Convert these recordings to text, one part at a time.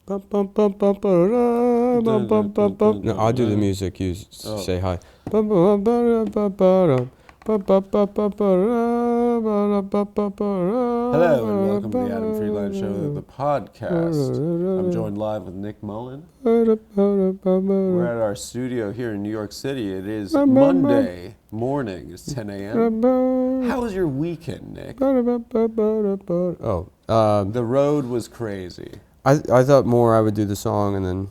No, I'll do the music. You say hi. Hello and welcome to the Adam Friedland Show, the podcast. I'm joined live with Nick Mullen. We're at our studio here in New York City. It is Monday morning. It's 10 a.m. How was your weekend, Nick? Oh, The road was crazy. I thought more I would do the song and then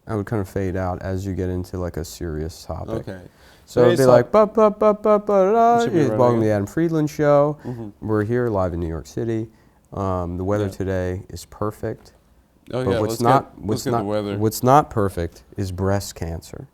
I would kind of fade out as you get into like a serious topic. Okay. So it'd be like, welcome to the Adam Friedland Show. Mm-hmm. We're here live in New York City. The weather Yeah. today is perfect. Oh But yeah, what's let's not get the weather. what's not perfect is breast cancer.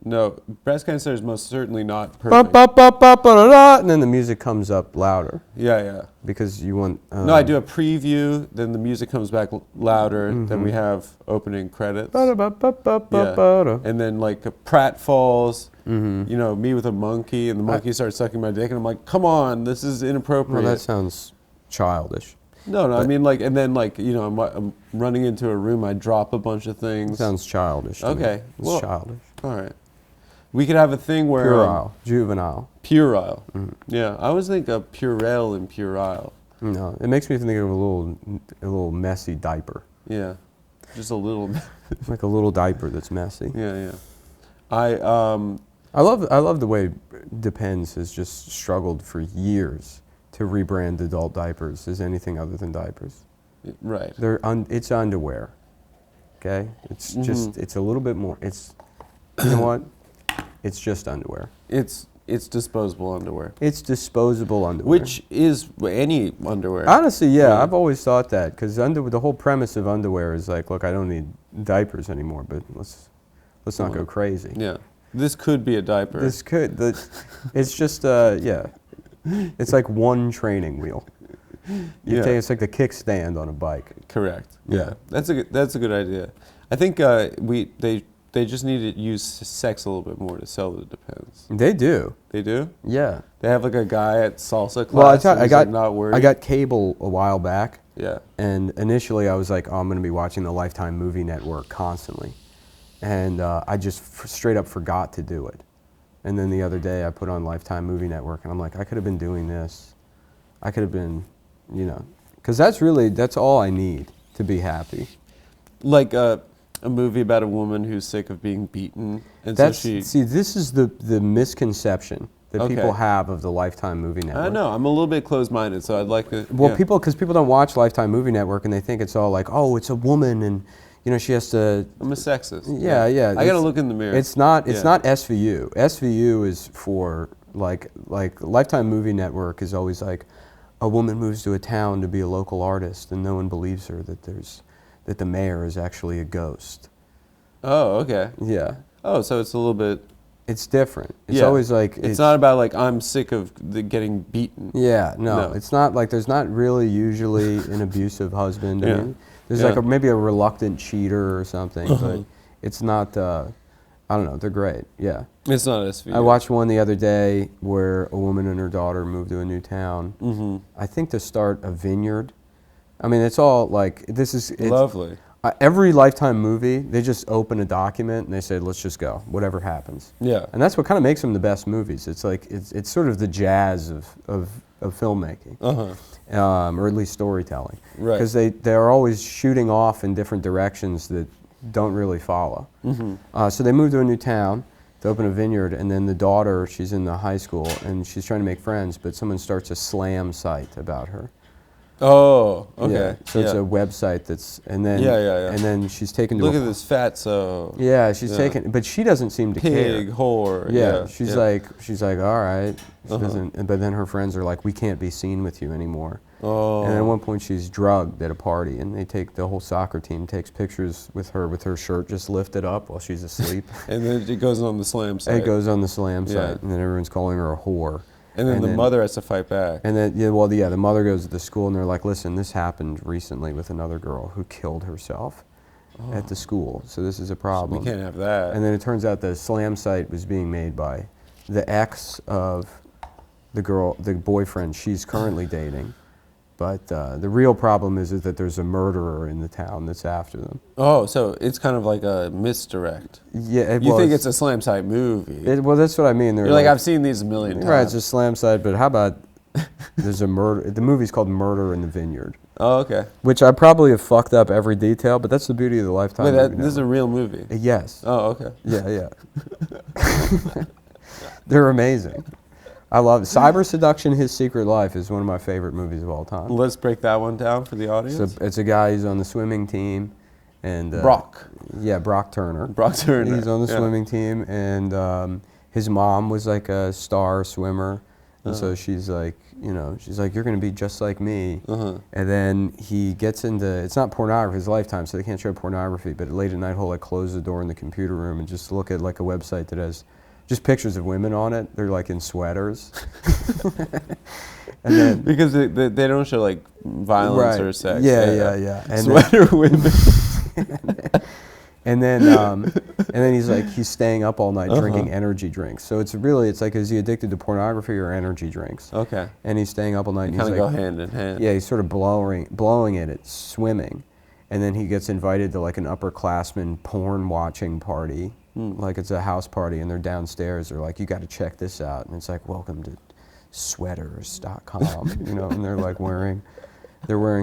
No, breast cancer is most certainly not perfect. And then the music comes up louder Yeah. because you want. No, I do a preview, then the music comes back louder, then we have opening credits. Yeah. And then like a pratfalls, you know, me with a monkey, and the monkey starts sucking my dick, and I'm like, come on, this is inappropriate. Well, that sounds childish. No, I mean like, and then like, you know, I'm running into a room, I drop a bunch of things. Sounds childish. To me. Okay, It's well, childish. All right. We could have a thing where Puerile, juvenile. Puerile. Yeah, I always think of puerile and puerile. No, it makes me think of a little messy diaper. Yeah, just a little. Like a little diaper that's messy. Yeah. I love the way Depends has just struggled for years to rebrand adult diapers as anything other than diapers. Right. It's underwear. Okay? It's just it's a little bit more. It's you know what? It's just underwear. It's disposable underwear. It's disposable underwear. Which is any underwear. Honestly, yeah, I've always thought that because the whole premise of underwear is like, look, I don't need diapers anymore, but let's not go crazy. Yeah. This could be a diaper. This could. It's just yeah. It's like one training wheel. It's like the kickstand on a bike. Correct. Yeah. That's a good idea. I think they just need to use sex a little bit more to sell the Depends. They do. They do? Yeah. They have like a guy at salsa class. Well, I got cable a while back. Yeah. And initially I was like, oh, I'm going to be watching the Lifetime Movie Network constantly. And I just straight up forgot to do it. And then the other day I put on Lifetime Movie Network and I'm like, I could have been doing this. I could have been, you know, because that's all I need to be happy. Like a movie about a woman who's sick of being beaten, and See, this is the misconception that people have of the Lifetime Movie Network. I know. I'm a little bit closed-minded, so I'd like to. Well, because people don't watch Lifetime Movie Network and they think it's all like, oh, it's a woman and you know she has to. I'm a sexist. Yeah. I gotta look in the mirror. It's not SVU. SVU is for like Lifetime Movie Network is always like, a woman moves to a town to be a local artist and no one believes her that the mayor is actually a ghost. Oh, okay. Yeah. Oh, so it's a little bit. It's different. It's always like it's not about like I'm sick of getting beaten. Yeah, no, it's not like there's not really usually an abusive husband. I mean, there's like maybe a reluctant cheater or something, but it's not. I don't know. They're great. Yeah. It's not SVU. I watched one the other day where a woman and her daughter moved to a new town. I think to start a vineyard. I mean, it's all like it's lovely. Every Lifetime movie, they just open a document and they say, let's just go, whatever happens. Yeah. And that's what kind of makes them the best movies. It's like, it's sort of the jazz of filmmaking, or at least storytelling. Right. Because they're always shooting off in different directions that don't really follow. So they moved to a new town to open a vineyard, and then the daughter, she's in the high school, and she's trying to make friends, but someone starts a slam site about her. Oh, okay. Yeah. So it's a website that's, and then and then she's taken to look at this fatso. Yeah, she's taken, but she doesn't seem to care. Pig whore. Yeah, she's like, all right. She doesn't, but then her friends are like, we can't be seen with you anymore. Oh. And at one point she's drugged at a party, and the whole soccer team takes pictures with her shirt just lifted up while she's asleep. And then it goes on the slam site. It goes on the slam site, and then everyone's calling her a whore. And then the mother has to fight back. And then, the mother goes to the school and they're like, listen, this happened recently with another girl who killed herself at the school, so this is a problem. We can't have that. And then it turns out the slam site was being made by the ex of the boyfriend she's currently dating. But the real problem is that there's a murderer in the town that's after them. Oh, so it's kind of like a misdirect. Yeah, You think it's a slam site movie. well, that's what I mean. You're like, I've seen these a million times. Right, it's a slam site, but how about there's a murder? The movie's called Murder in the Vineyard. Oh, okay. Which I probably have fucked up every detail, but that's the beauty of the Lifetime Wait, movie this is a real movie? Yes. Oh, okay. Yeah. They're amazing. I love it. Cyber Seduction, His Secret Life is one of my favorite movies of all time. Let's break that one down for the audience. So it's a guy who's on the swimming team. And Brock. Yeah, Brock Turner. Brock Turner. He's on the swimming team, and his mom was like a star swimmer. And so she's like, you're going to be just like me. And then he gets into, it's not pornography, it's Lifetime, so they can't show pornography, but late at night he'll like close the door in the computer room and just look at like a website that has just pictures of women on it. They're like in sweaters. And then, because they don't show like violence or sex. Yeah. And sweater women. And then he's staying up all night drinking energy drinks. So it's like, is he addicted to pornography or energy drinks? Okay. And he's staying up all night. Kind of go hand in hand. Yeah, he's sort of blowing it swimming. And then he gets invited to like an upperclassman porn watching party. Like it's a house party, and they're downstairs. They're like, you got to check this out. And it's like, welcome to sweaters.com, and they're like wearing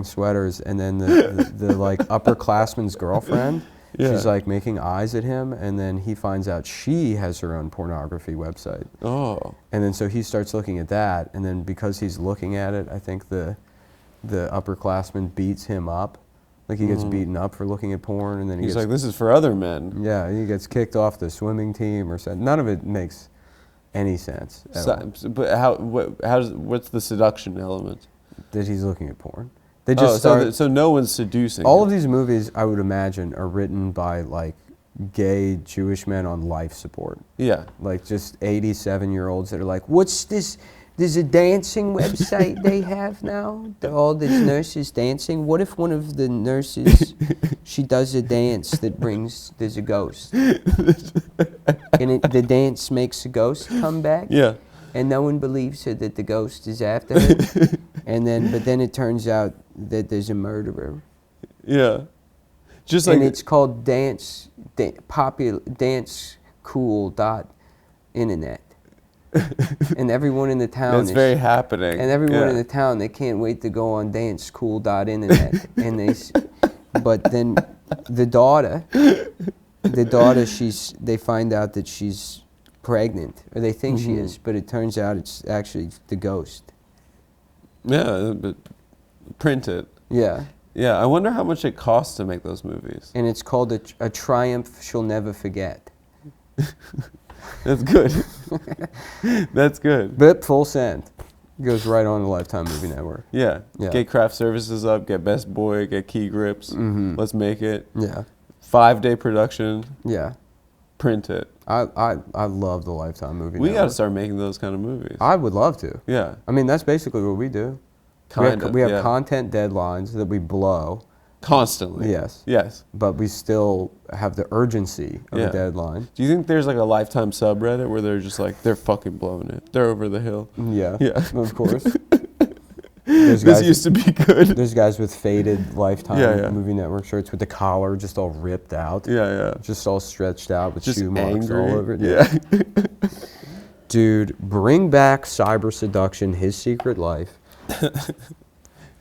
sweaters. And then the like upperclassman's girlfriend, she's like making eyes at him, and then he finds out she has her own pornography website. Oh. And then so he starts looking at that, and then because he's looking at it, I think the upperclassman beats him up. Like he gets beaten up for looking at porn, and then he's like, this is for other men. Yeah, he gets kicked off the swimming team or something. None of it makes any sense. But what's the seduction element? That he's looking at porn. They just so no one's seducing. All of these movies, I would imagine, are written by like gay Jewish men on life support. Yeah. Like just 87-year-olds that are like, what's this? There's a dancing website they have now. All these nurses dancing. What if one of the nurses, she does a dance that there's a ghost. And the dance makes a ghost come back. Yeah. And no one believes her that the ghost is after her. But then it turns out that there's a murderer. Yeah. And it's called dancecool.internet. And everyone in the town That's very happening. And everyone in the town, they can't wait to go on dancecool.internet. And but then the daughter, they find out that she's pregnant, or they think she is, but it turns out it's actually the ghost. Yeah, but print it. Yeah. Yeah, I wonder how much it costs to make those movies. And it's called a triumph she'll never forget. That's good. That's good. But full send. Goes right on the Lifetime Movie Network. Yeah. Get craft services up, get Best Boy, get Key Grips. Let's make it. Yeah. 5-day production. Yeah. Print it. I love the Lifetime Movie We Network. got to start making those kind of movies. I would love to. Yeah. I mean, that's basically what we do. We have content deadlines that we blow. Constantly. Yes. Yes. But we still have the urgency of a deadline. Do you think there's like a Lifetime subreddit where they're just like, they're fucking blowing it. They're over the hill. Yeah. Yeah. Of course. This used to be good. There's guys with faded Lifetime Movie Network shirts with the collar just all ripped out. Yeah, yeah. Just all stretched out with shoe marks all over it. Yeah. Dude, bring back Cyber Seduction, His Secret Life.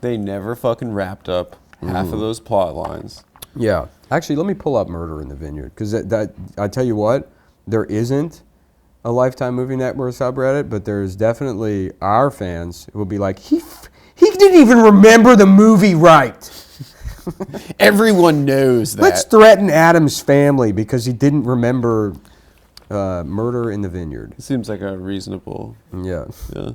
They never fucking wrapped up half of those plot lines. Yeah. Actually, let me pull up Murder in the Vineyard, because that I tell you what, there isn't a Lifetime Movie Network subreddit, but there's definitely our fans who will be like, he didn't even remember the movie right. Everyone knows that. Let's threaten Adam's family because he didn't remember Murder in the Vineyard. It seems like a reasonable. Yeah. Yeah.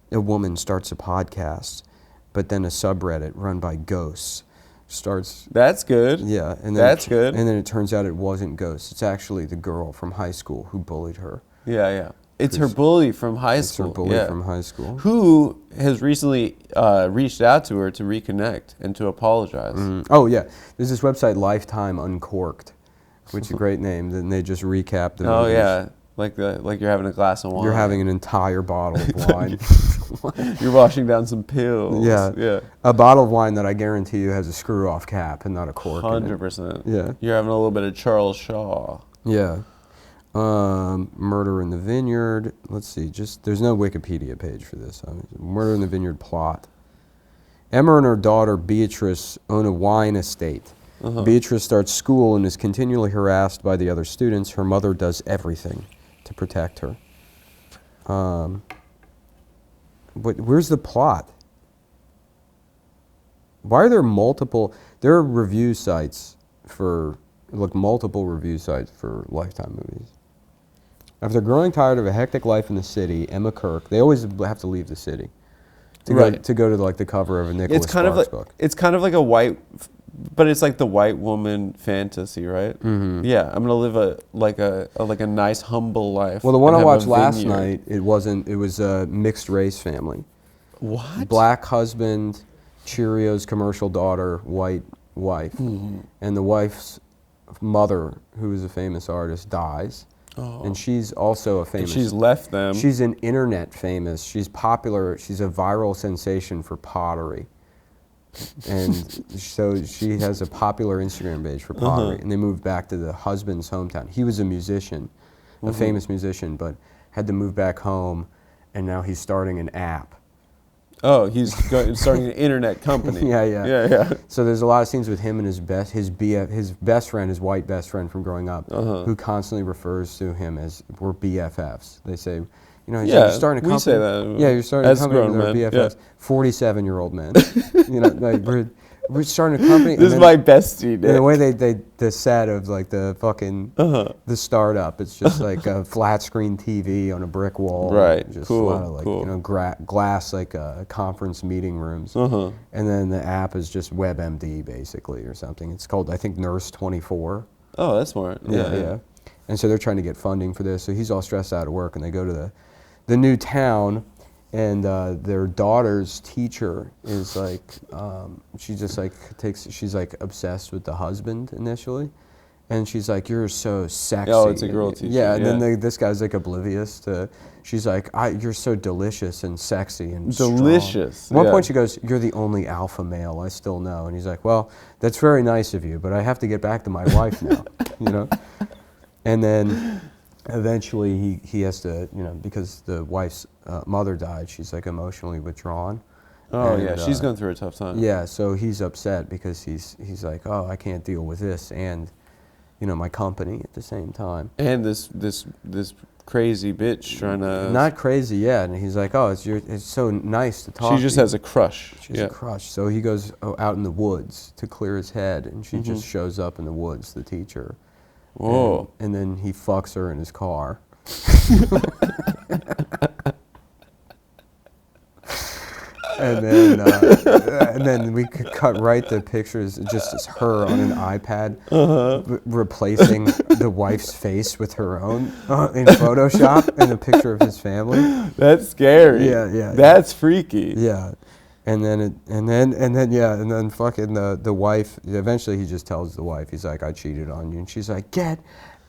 A woman starts a podcast, but then a subreddit run by ghosts starts. That's good. Yeah, and then that's good. And then it turns out it wasn't ghosts. It's actually the girl from high school who bullied her. Yeah, yeah. It's her bully from high school. It's her bully from high school. Who has recently reached out to her to reconnect and to apologize. Oh, yeah. There's this website, Lifetime Uncorked, which is a great name. Then they just recap the movies. Oh, yeah. Like you're having a glass of wine. You're having an entire bottle of wine. You're washing down some pills. Yeah. A bottle of wine that I guarantee you has a screw-off cap and not a cork. 100%. Yeah. You're having a little bit of Charles Shaw. Yeah. Murder in the Vineyard. Let's see. There's no Wikipedia page for this. Murder in the Vineyard plot. Emma and her daughter Beatrice own a wine estate. Beatrice starts school and is continually harassed by the other students. Her mother does everything to protect her. Where's the plot? Why are there multiple? There are review sites for multiple review sites for Lifetime movies. After growing tired of a hectic life in the city, Emma Kirk, they always have to leave the city to go to like the cover of a Nicholas Sparks book. It's kind of like a white, but it's like the white woman fantasy, right? Mm-hmm. Yeah, I'm gonna live a nice humble life. Well, the one I watched last night, it was a mixed race family. What? Black husband, Cheerios commercial daughter, white wife, and the wife's mother, who is a famous artist, dies. Oh. And she's also a famous... And she's left them. She's an internet famous. She's popular. She's a viral sensation for pottery. And so she has a popular Instagram page for pottery. And they moved back to the husband's hometown. He was a musician, a famous musician, but had to move back home, and now he's starting an app. Oh, he's starting an internet company. Yeah. So there's a lot of scenes with him and his best friend, his white best friend from growing up, who constantly refers to him as, we're BFFs. They say, you're starting a company. We say that. Yeah, you're starting a company with our BFFs. Yeah. 47-year-old men. Like we're starting a company. This is my bestie, Nick. And the way the set of like the fucking the startup, it's just like a flat screen TV on a brick wall. Right. Just cool. a lot of glass like conference meeting rooms. And then the app is just WebMD basically or something. It's called, I think, Nurse 24. Oh, that's smart. Yeah. And so they're trying to get funding for this. So he's all stressed out at work, and they go to the new town. And their daughter's teacher is like, she's like obsessed with the husband initially. And she's like, you're so sexy. Oh, it's a girl teacher. Yeah, and then this guy's like oblivious to, she's like, you're so delicious and sexy and delicious. Strong. At one point she goes, you're the only alpha male I still know. And he's like, well, that's very nice of you, but I have to get back to my wife now, And then eventually he has to, because the wife's mother died, she's like emotionally withdrawn. Oh, and, yeah, she's going through a tough time. Yeah, so he's upset because he's like, oh, I can't deal with this and, my company at the same time. And this crazy bitch trying to... Not crazy, yeah. And he's like, oh, it's so nice to talk to you. She just has a crush. She's a crush. So he goes out in the woods to clear his head, and she just shows up in the woods, the teacher. Whoa. And then he fucks her in his car. And then we could cut right to pictures, just as her on an iPad, replacing the wife's face with her own in Photoshop and a picture of his family. That's scary. Yeah. That's freaky. Yeah. And then fucking the wife, eventually he just tells the wife, he's like, I cheated on you. And she's like, get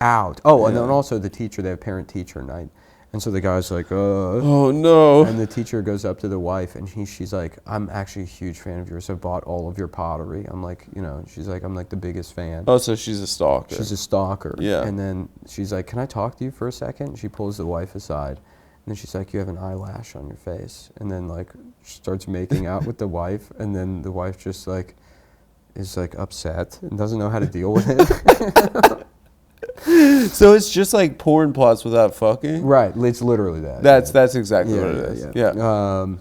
out. Oh, and then also the teacher, they have parent-teacher night. And so the guy's like, oh no. And the teacher goes up to the wife and she's like, I'm actually a huge fan of yours. I bought all of your pottery. I'm like, she's like, I'm like the biggest fan. Oh, so she's a stalker. She's a stalker. Yeah. And then she's like, can I talk to you for a second? And she pulls the wife aside. And then she's like, you have an eyelash on your face. And then like starts making out with the wife. And then the wife just like is like upset and doesn't know how to deal with it. So it's just like porn plots without fucking? Right, it's literally that. That's exactly what it is. Yeah. And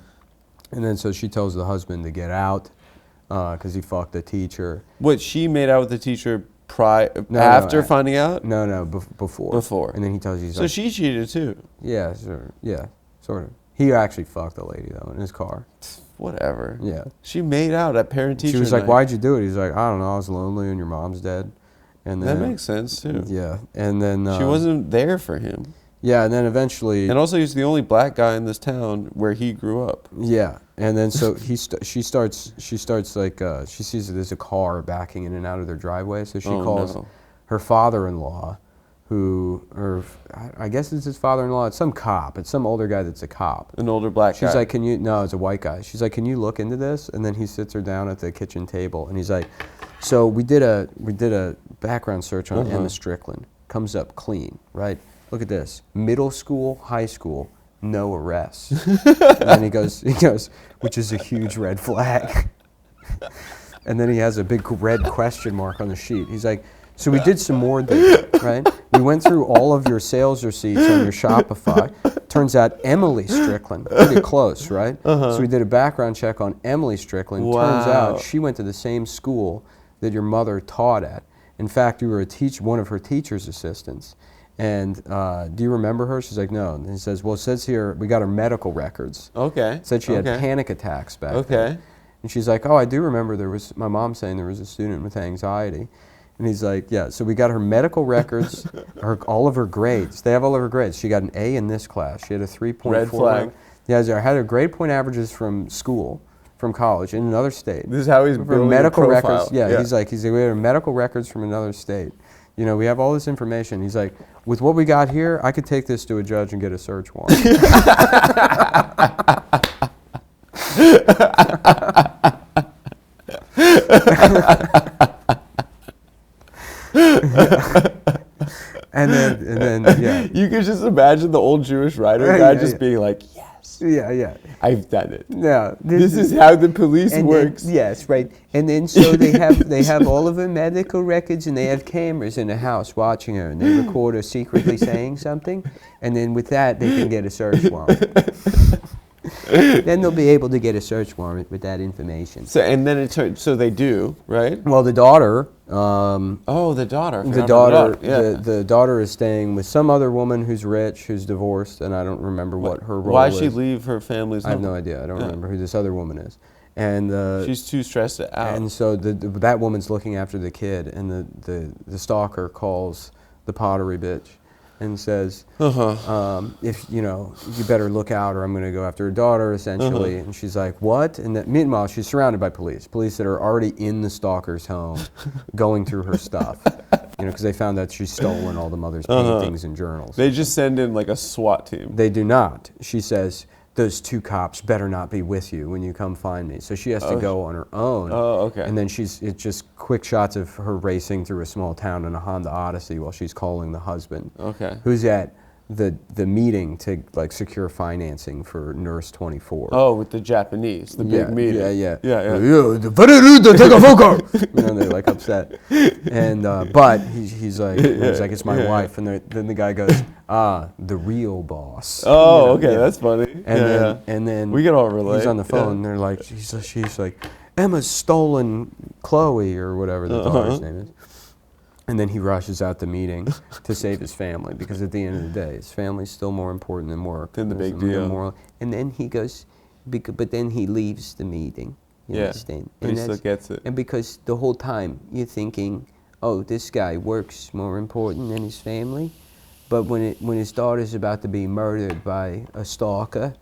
then so she tells the husband to get out because he fucked the teacher. What, she made out with the teacher after finding out? No, before. Before. And then he tells you. So she cheated too? Yeah, sure. Yeah, sort of. He actually fucked the lady though in his car. Whatever. Yeah. She made out at parent-teacher She was like, night. why'd you do it? He's like, I don't know, I was lonely and your mom's dead. And then, that makes sense too. Yeah, and then she wasn't there for him. Yeah, and then eventually. And also, he's the only black guy in this town where he grew up. Yeah, and then so she starts like she sees that there's a car backing in and out of their driveway, so she calls her father-in-law, or I guess it's his father-in-law. It's some cop. It's some older guy that's a cop. An older black guy. She's like, no, it's a white guy. She's like, can you look into this? And then he sits her down at the kitchen table, and he's like, so we did a background search on Emma Strickland. Comes up clean, right? Look at this. Middle school, high school, no arrests. And then he goes, which is a huge red flag. And then he has a big red question mark on the sheet. He's like, so we did some more digging, right? We went through all of your sales receipts on your Shopify. Turns out Emily Strickland, pretty close, right? So we did a background check on Emily Strickland. Wow. Turns out she went to the same school that your mother taught at. In fact, you were one of her teacher's assistants. And do you remember her? She's like, no. And he says, well, it says here, we got her medical records. Okay. It said she had panic attacks back then. And she's like, oh, I do remember my mom saying there was a student with anxiety. And he's like, yeah, so we got her medical records, all of her grades. They have all of her grades. She got an A in this class. She had a 3.4. Red flag. Yeah, I had her grade point averages from school, from college, in another state. This is how he's building medical a profile. records. Yeah, he's like, we have medical records from another state. You know, we have all this information. He's like, with what we got here, I could take this to a judge and get a search warrant. and then, yeah. You could just imagine the old Jewish writer guy being like, yes. Yeah. I've done it. Yeah. This is how the police works. Then, yes, right. And then so they have all of her medical records, and they have cameras in the house watching her, and they record her secretly saying something, and then with that they can get a search warrant. Then they'll be able to get a search warrant with that information. So and then so they do, right? Well, the daughter. The daughter. The daughter is staying with some other woman who's rich, who's divorced, and I don't remember what her role Why is. Why she leave her family's home? I have no idea. I don't remember who this other woman is. And she's too stressed out. And so that woman's looking after the kid, and the stalker calls the pottery bitch and says, if you better look out, or I'm going to go after her daughter, essentially. And she's like, what? And meanwhile, she's surrounded by police that are already in the stalker's home, going through her stuff. Because they found out she's stolen all the mother's paintings and journals. They just send in like a SWAT team. They do not. She says, those two cops better not be with you when you come find me. So she has to go on her own. Oh, okay. And then it's just quick shots of her racing through a small town in a Honda Odyssey while she's calling the husband. Okay. Who's at the meeting to secure financing for Nurse 24. Oh, with the Japanese, the big meeting. Yeah. They're upset. And but he's like it's my wife, and then the guy goes, the real boss. Oh, okay, that's funny. And then we can all relate. He's on the phone. And they're like, she's like, Emma's stolen Chloe or whatever the daughter's name is. And then he rushes out the meeting to save his family, because at the end of the day, his family's still more important than work. Than the big deal. And then he goes, but then he leaves the meeting. You understand? But he still gets it. And because the whole time you're thinking, oh, this guy work's more important than his family. But when his daughter's about to be murdered by a stalker,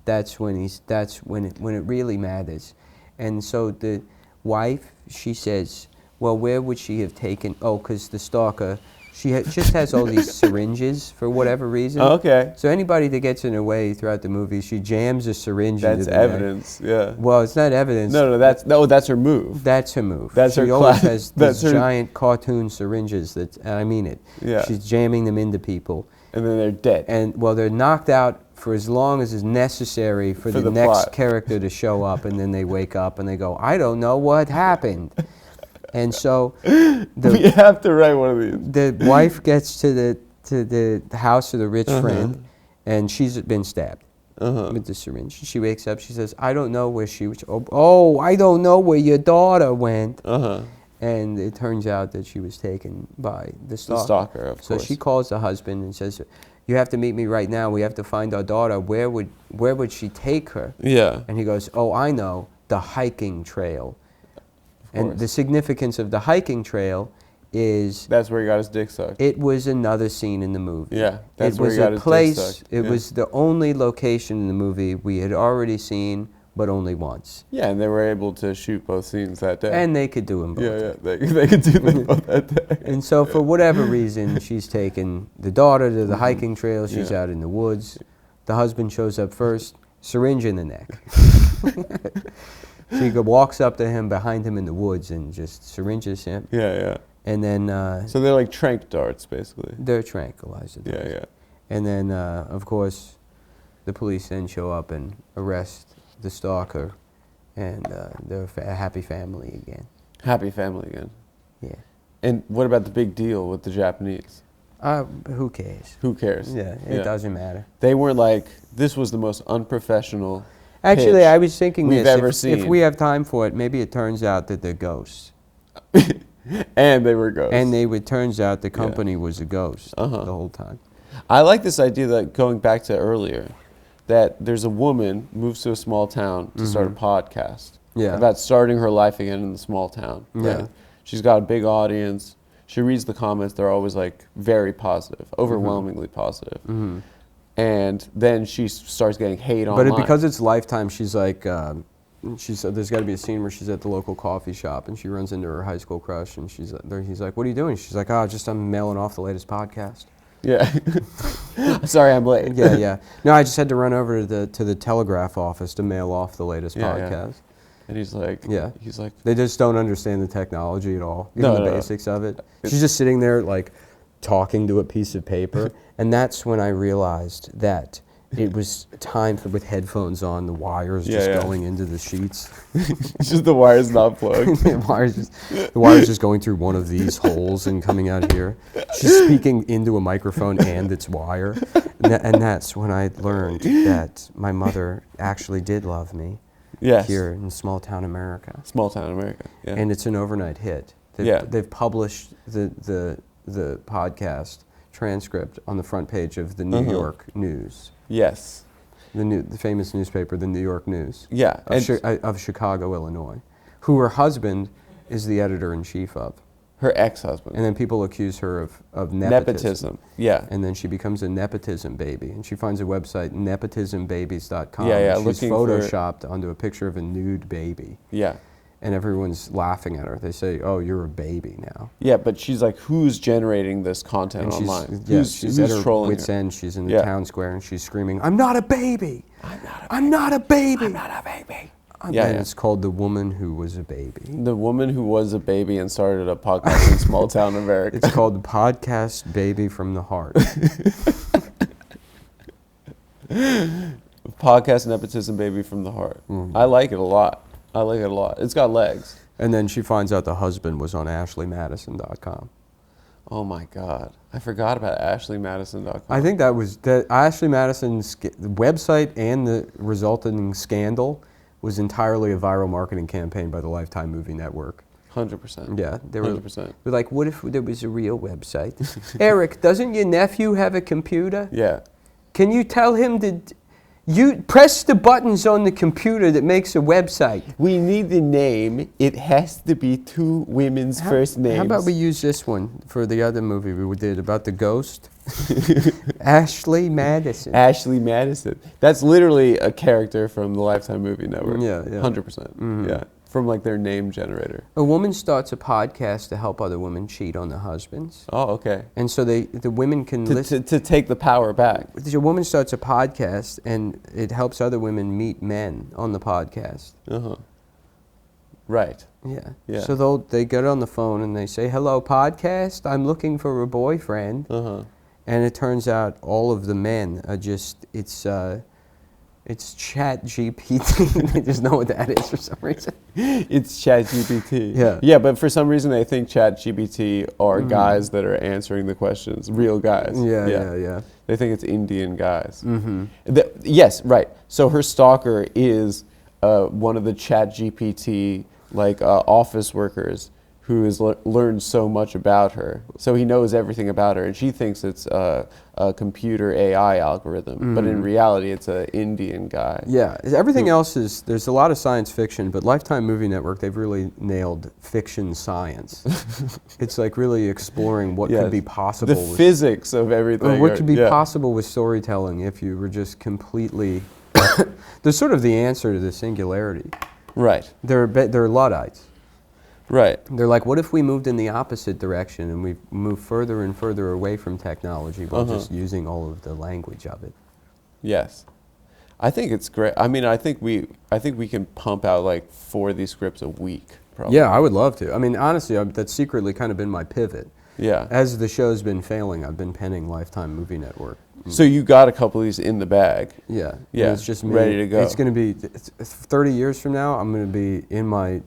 that's when it really matters. And so the wife, she says, well, where would she have taken? Oh, because the stalker, just has all these syringes for whatever reason. Oh, okay. So anybody that gets in her way throughout the movie, she jams a syringe into the evidence, neck. Well, it's not evidence. No, that's her move. That's her move. She always has these giant cartoon syringes and I mean it. Yeah. She's jamming them into people. And then they're dead. And well, they're knocked out for as long as is necessary for the next plot. Character to show up, and then they wake up and they go, I don't know what happened. And so we have to write one of these. The wife gets to the house of the rich friend, and she's been stabbed with the syringe. She wakes up. She says, I don't know where she was. Oh, I don't know where your daughter went. And it turns out that she was taken by the stalker. The stalker, of course. So she calls the husband and says, you have to meet me right now. We have to find our daughter. Where would she take her? Yeah. And he goes, oh, I know, the hiking trail. And the significance of the hiking trail is... That's where he got his dick sucked. It was another scene in the movie. Yeah, that's where he got his dick sucked. It was the only location in the movie we had already seen but only once. Yeah, and they were able to shoot both scenes that day. And they could do them both. Yeah, they could do them both that day. And so for whatever reason, she's taken the daughter to the hiking trail. She's out in the woods. The husband shows up first, syringe in the neck. She walks up to him, behind him in the woods, and just syringes him. Yeah. And then... so they're like tranq darts, basically. They're tranquilizer darts. Yeah. And then, of course, the police then show up and arrest the stalker, and they're a happy family again. Happy family again. Yeah. And what about the big deal with the Japanese? Who cares? Who cares? Yeah, it doesn't matter. They were like, this was the most unprofessional Actually, I was thinking we've ever seen. If we have time for it, maybe it turns out that they're ghosts. And they were ghosts. And it turns out the company was a ghost the whole time. I like this idea that, going back to earlier, that there's a woman moves to a small town to start a podcast about starting her life again in the small town. Right? Yeah. She's got a big audience. She reads the comments. They're always like very positive, overwhelmingly positive. And then she starts getting hate online. But because it's Lifetime, she's like, she said there's got to be a scene where she's at the local coffee shop and she runs into her high school crush, and he's like, "What are you doing?" She's like, I'm mailing off the latest podcast. Yeah. Sorry, I'm late. Yeah. No, I just had to run over to the telegraph office to mail off the latest podcast. And he's like, they just don't understand the technology at all, even the basics of it. It's She's just sitting there like talking to a piece of paper, and that's when I realized that it was time with headphones on, the wires going into the sheets. It's just the wire's not plugged. The wire's just going through one of these holes and coming out here. She's speaking into a microphone and its wire. And that's when I learned that my mother actually did love me here in small town America. Small town America, yeah. And it's an overnight hit. They've published the podcast transcript on the front page of the New York News. Yes. The famous newspaper, the New York News. Yeah. Of Chicago, Illinois. Who her husband is the editor-in-chief of. Her ex-husband. And then people accuse her of nepotism. Yeah. And then she becomes a nepotism baby. And she finds a website, nepotismbabies.com. Yeah. She's photoshopped onto a picture of a nude baby. Yeah. And everyone's laughing at her. They say, "Oh, you're a baby now." Yeah, but she's like, who's generating this content online? She's at her wit's end. She's in the town square and she's screaming, "I'm not a baby! I'm not a baby! I'm not a baby!" And it's called The Woman Who Was a Baby. The Woman Who Was a Baby and started a podcast in small town America. It's called The Podcast Baby from the Heart. Podcast Nepotism Baby from the Heart. I like it a lot. It's got legs. And then she finds out the husband was on AshleyMadison.com. Oh my God. I forgot about AshleyMadison.com. I think that was Ashley Madison's website, and the resulting scandal was entirely a viral marketing campaign by the Lifetime Movie Network. 100%. Yeah, they were 100%. They're like, what if there was a real website? Eric, doesn't your nephew have a computer? Yeah. Can you tell him to... You press the buttons on the computer that makes a website. We need the name. It has to be two women's first names. How about we use this one for the other movie we did about the ghost? Ashley Madison. Ashley Madison. That's literally a character from the Lifetime Movie Network. Yeah. 100%. Yeah. From like their name generator. A woman starts a podcast to help other women cheat on their husbands. Oh, okay. And so the women can listen. To take the power back. A woman starts a podcast and it helps other women meet men on the podcast. Right. Yeah. So they get on the phone and they say, "Hello, podcast. I'm looking for a boyfriend." And it turns out all of the men are just it's Chat GPT. They just know what that is for some reason. It's Chat GPT. Yeah. Yeah, but for some reason they think Chat GPT are guys that are answering the questions, real guys. Yeah. They think it's Indian guys. Yes, right. So her stalker is one of the Chat GPT office workers who has learned so much about her. So he knows everything about her, and she thinks it's a computer AI algorithm, but in reality it's an Indian guy. Yeah, everything else there's a lot of science fiction, but Lifetime Movie Network, they've really nailed fiction science. It's like really exploring what could be possible. The physics of everything. Or what could be possible with storytelling if you were just completely They're sort of the answer to the singularity. Right. They're Luddites. Right. They're like, what if we moved in the opposite direction and we moved further and further away from technology while just using all of the language of it? Yes. I think it's great. I mean, I think we can pump out like 4 of these scripts a week, probably. Yeah, I would love to. I mean, honestly, that's secretly kind of been my pivot. Yeah. As the show's been failing, I've been penning Lifetime Movie Network. So you got a couple of these in the bag. Yeah. Yeah. It's just me. Ready to go. It's going to be 30 years from now. I'm going to be in my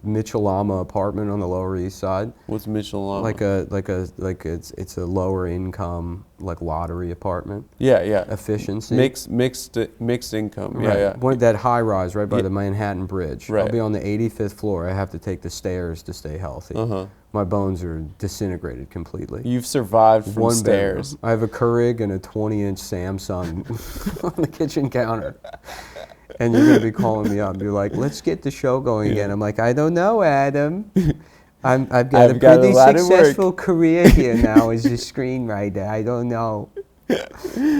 Mitchell-Lama apartment on the Lower East Side. What's Mitchell-Lama? Like it's a lower income like lottery apartment. Yeah, yeah. Efficiency. Mixed income. Right. Yeah, yeah. One that high rise right by the Manhattan Bridge. Right. I'll be on the 85th floor. I have to take the stairs to stay healthy. My bones are disintegrated completely. You've survived from One stairs. bedroom. I have a Keurig and a 20-inch Samsung on the kitchen counter. And you're going to be calling me up. You're like, let's get the show going again. I'm like, I don't know, Adam. I've got a pretty successful career here now as a screenwriter. I don't know.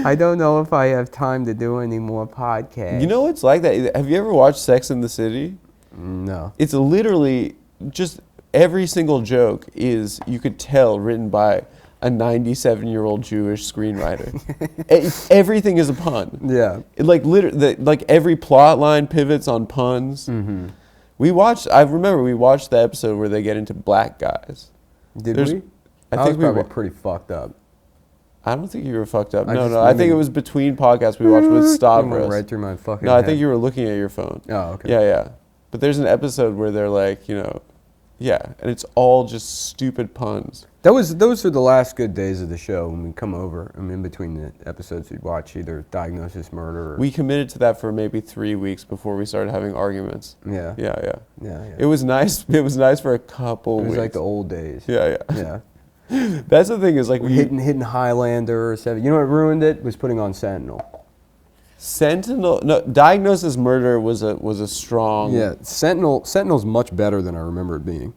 I don't know if I have time to do any more podcasts. You know what's like that? Have you ever watched Sex and the City? No. It's literally just every single joke is, you could tell, written by a 97-year-old Jewish screenwriter. Everything is a pun. Yeah. Like every plot line pivots on puns. I remember we watched the episode where they get into black guys. Did we? I think we were pretty fucked up. I don't think you were fucked up. No. I think it was between podcasts we watched with Stavros. Right through my fucking No, I head. think you were looking at your phone. Oh, okay. Yeah. But there's an episode where they're like, and it's all just stupid puns. Those are the last good days of the show when we come over. I mean, in between the episodes, we'd watch either Diagnosis Murder or... We committed to that for maybe 3 weeks before we started having arguments. Yeah. Yeah. Yeah. It was nice. It was nice for a couple weeks. It was like the old days. Yeah. Yeah. That's the thing is like hitting Highlander or 7. You know what ruined it? Was putting on Sentinel. Diagnosis Murder was a strong... Yeah, Sentinel's much better than I remember it being.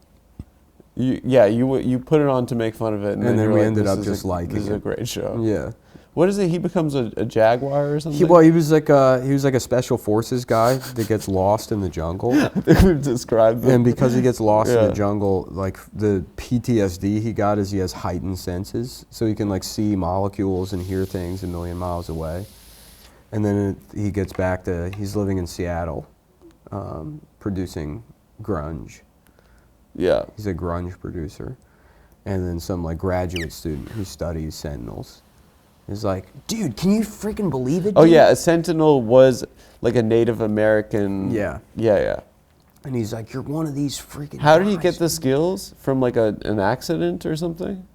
You put it on to make fun of it, and then we like, ended up just liking it. This is a great show. Yeah. What is it? He becomes a jaguar or something? He was like a special forces guy that gets lost in the jungle. I think we've described him. And because he gets lost in the jungle, like the PTSD he got is he has heightened senses, so he can like see molecules and hear things a million miles away. And then he gets back to, he's living in Seattle, producing grunge. Yeah. He's a grunge producer. And then some like graduate student who studies Sentinels is like, dude, can you freaking believe it? Dude? Oh yeah, a Sentinel was like a Native American. Yeah. Yeah. And he's like, you're one of these freaking How did he guys, get the skills? From like an accident or something?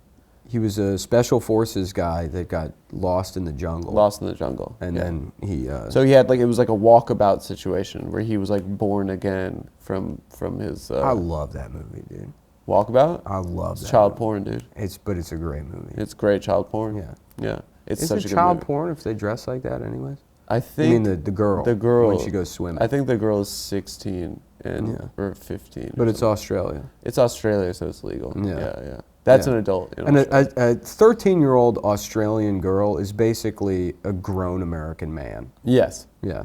He was a special forces guy that got lost in the jungle. Lost in the jungle. And then he... so he had like, it was like a walkabout situation where he was like born again from his... I love that movie, dude. Walkabout? I love that. It's child movie. porn, dude. But it's a great movie. It's great child porn. Yeah. Yeah. It's Is such it a good child movie. porn if they dress like that anyways? I think... You mean the girl? The girl. When she goes swimming. I think the girl is 16 or 15. But it's Australia. It's Australia, so it's legal. Yeah. That's an adult. And a 13-year-old Australian girl is basically a grown American man. Yes. Yeah.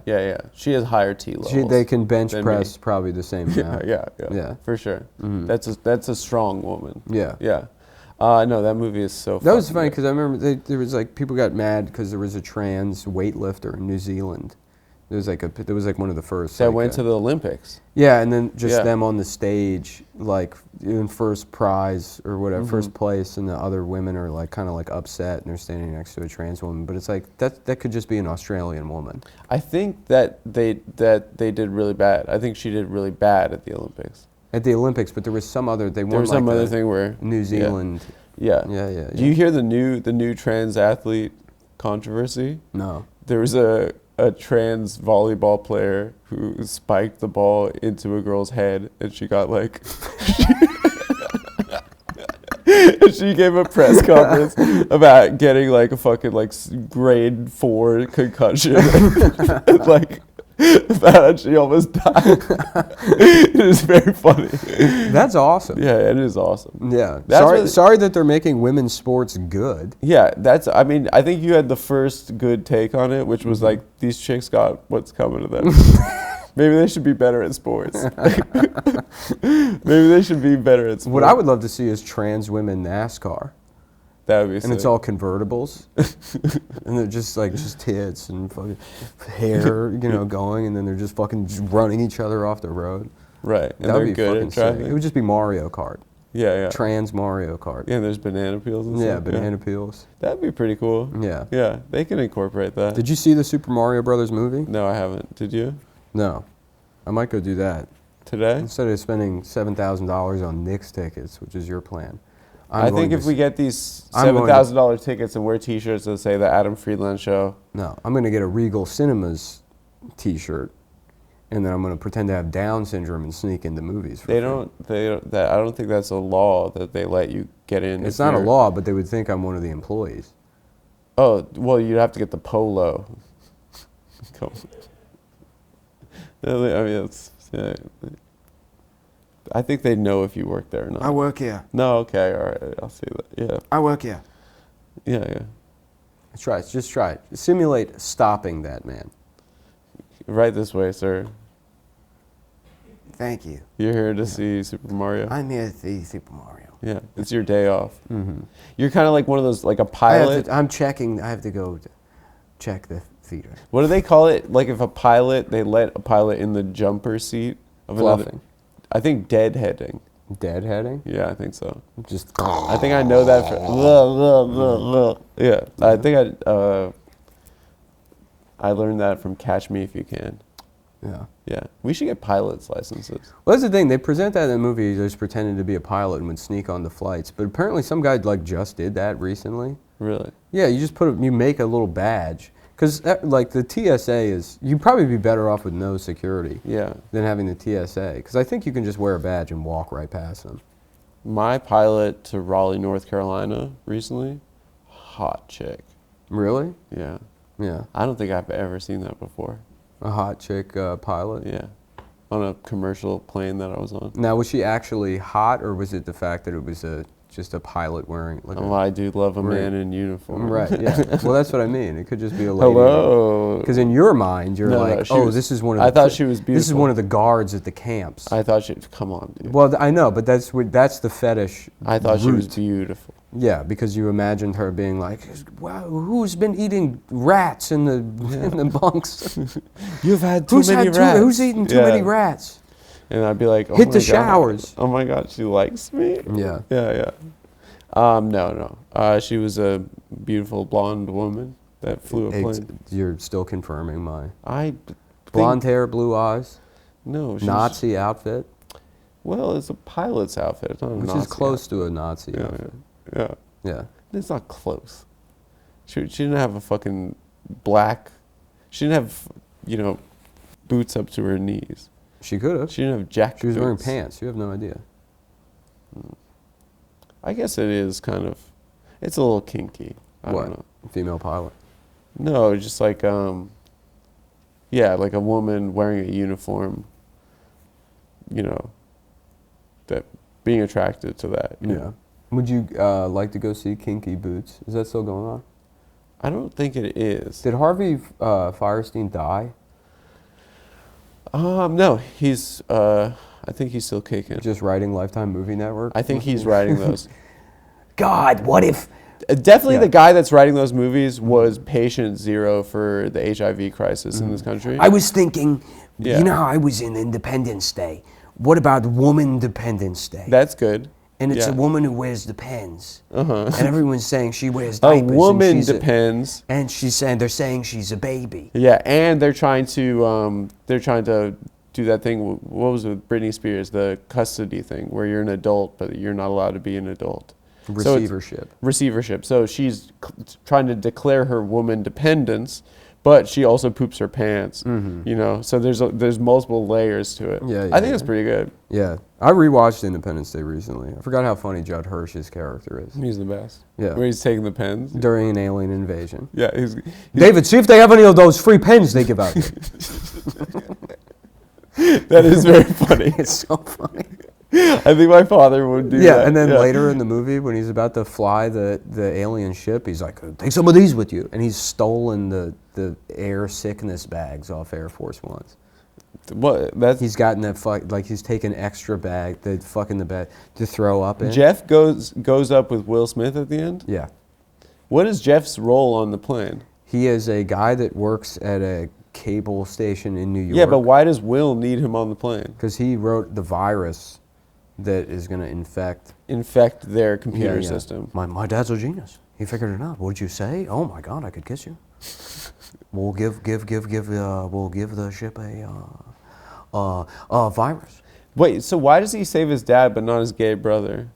She has higher T levels. They can bench than press probably the same amount. Yeah. For sure. That's a strong woman. Yeah. Yeah. No, that movie is so That was funny because I remember there was like people got mad because there was a trans weightlifter in New Zealand. There was like one of the first. That went to the Olympics. Yeah, and then just them on the stage, like in first prize or whatever, first place, and the other women are like kind of like upset and they're standing next to a trans woman. But it's like that could just be an Australian woman. I think that they did really bad. I think she did really bad at the Olympics. At the Olympics, but there was some other. There was some other thing where New Zealand. Yeah. Do you hear the new trans athlete controversy? No. There was a trans volleyball player who spiked the ball into a girl's head, and she got like... she gave a press conference about getting like a fucking like grade 4 concussion. Like, that she almost died. It is very funny. That's awesome. Yeah, it is awesome. Yeah. That's Sorry that they're making women's sports good. Yeah, I mean, I think you had the first good take on it, which was like, these chicks got what's coming to them. Maybe they should be better at sports. Maybe they should be better at sports. What I would love to see is trans women NASCAR. That would be sick. And it's all convertibles. And they're just tits and fucking hair, going, and then they're just fucking running each other off the road. Right. And that would they're be good fucking at driving. sick. It would just be Mario Kart. Yeah. Trans Mario Kart. Yeah, and there's banana peels and stuff. Yeah, banana peels. That'd be pretty cool. Yeah. Yeah, they can incorporate that. Did you see the Super Mario Brothers movie? No, I haven't. Did you? No. I might go do that. Today? Instead of spending $7,000 on Knicks tickets, which is your plan. I think if we get these $7,000 tickets and wear T-shirts that say the Adam Friedland Show. No, I'm going to get a Regal Cinemas T-shirt, and then I'm going to pretend to have Down syndrome and sneak into movies. I don't think that's a law that they let you get in. It's not a law, but they would think I'm one of the employees. Oh, well, you'd have to get the polo. I mean, I think they know if you work there or not. I work here. No, okay, all right, I'll see that. Yeah. I work here. Yeah. Try it. Just try it. Simulate stopping that man. Right this way, sir. Thank you. You're here to see Super Mario? I'm here to see Super Mario. Yeah, it's your day off. Mm-hmm. You're kind of like one of those, like a pilot. I have to go check the theater. What do they call it? Like if they let a pilot in the jumper seat of Fluffing. I think deadheading. Deadheading? Yeah, I think so. Just. I think I know that. Yeah, I think I learned that from Catch Me If You Can. Yeah. Yeah, we should get pilot's licenses. Well, that's the thing. They present that in the movie just pretending to be a pilot and would sneak on the flights. But apparently some guy just did that recently. Really? Yeah, you just you make a little badge. Because the TSA you'd probably be better off with no security than having the TSA. Because I think you can just wear a badge and walk right past them. My pilot to Raleigh, North Carolina recently, hot chick. Really? Yeah. Yeah. I don't think I've ever seen that before. A hot chick pilot? Yeah. On a commercial plane that I was on. Now, was she actually hot, or was it the fact that it was just a pilot wearing I do love a man in uniform. Right, yeah. Well, that's what I mean. It could just be a lady. Hello. Because in your mind, you're this is one of the... I thought she was beautiful. This is one of the guards at the camps. I thought come on, dude. Well, I know, but that's the fetish I thought she was beautiful. Yeah, because you imagined her being like, wow, who's been eting rats in the bunks? You've had too many rats. Who's eating too many rats? And I'd be like, hit the showers. Oh my God, she likes me? Yeah. Yeah. No. She was a beautiful blonde woman that flew a plane. You're still confirming my... Blonde hair, blue eyes? No. Nazi outfit? Well, it's a pilot's outfit. It's not a Nazi Which is close outfit. to a Nazi outfit. Yeah. It's not close. She didn't have a fucking black... She didn't have, boots up to her knees. She could have. She didn't have jack boots. She was wearing pants. You have no idea. I guess it is kind of... It's a little kinky. I don't know. Female pilot? No, just like... like a woman wearing a uniform, that being attracted to that. Yeah. Would you like to go see Kinky Boots? Is that still going on? I don't think it is. Did Harvey Fierstein die? No, he's. I think he's still kicking. Just writing Lifetime Movie Network? I think he's writing those. God, what if? Definitely the guy that's writing those movies was patient zero for the HIV crisis in this country. I was thinking, you know how I was in Independence Day. What about Woman Dependence Day? That's good. And it's a woman who wears the pens. Uh-huh. And everyone's saying she wears A diapers. woman depends. And she's saying, they're saying she's a baby. Yeah, and they're trying to do that thing. What was it with Britney Spears? The custody thing, where you're an adult but you're not allowed to be an adult. Receivership. So she's trying to declare her woman dependence, but she also poops her pants. Mm-hmm. So there's multiple layers to it. I think it's pretty good. Yeah, I rewatched Independence Day recently. I forgot how funny Judd Hirsch's character is. He's the best. Yeah, where he's taking the pens during an alien invasion. Yeah, he's David, see if they have any of those free pens they give out. That is very funny. It's so funny. I think my father would do that. Yeah, and then later in the movie, when he's about to fly the alien ship, he's like, "Take some of these with you," and he's stolen the air sickness bags off Air Force Ones. What? That's He's gotten that like he's taken extra bag, the bag to throw up in. Jeff goes up with Will Smith at the end. Yeah, What is Jeff's role on the plane? he is a guy that works at a cable station in New York. Yeah, but why does Will need him on the plane? Because he wrote the virus that is going to Infect their computer system. My dad's a genius. He figured it out. What'd you say? Oh my God, I could kiss you. We'll give the ship a virus. Wait, so why does he save his dad but not his gay brother?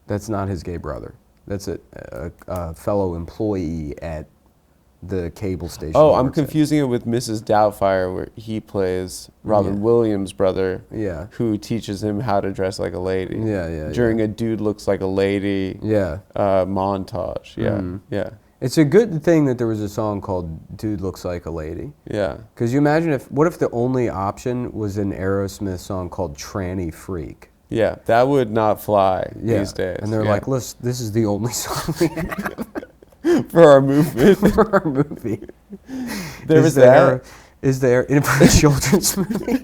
That's not his gay brother. That's a fellow employee at the cable station. Oh, he I'm works at. confusing it with Mrs. Doubtfire, where he plays Robin Yeah. Williams' brother, Yeah. who teaches him how to dress like a lady. Yeah. During a dude looks like a lady Yeah. montage. Yeah, Mhm. yeah, It's a good thing that there was a song called "Dude Looks Like a Lady." yeah. Because you imagine what if the only option was an Aerosmith song called "Tranny Freak"? Yeah, that would not fly these days. And they're yeah. like, "Listen, this is the only song we have for our movement. for our movie." There was that. Is there in a children's movie?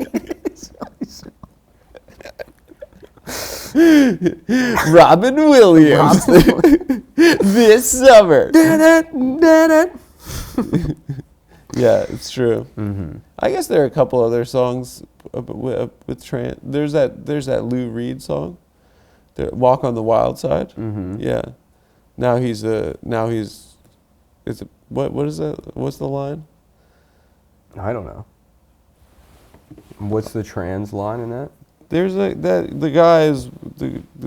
Robin Williams this summer. Yeah, it's true. Mm-hmm. I guess there are a couple other songs with Trent. There's that Lou Reed song, "Walk on the Wild Side." Mm-hmm. Yeah. What is that? What's the line? I don't know. What's the trans line in that? There's the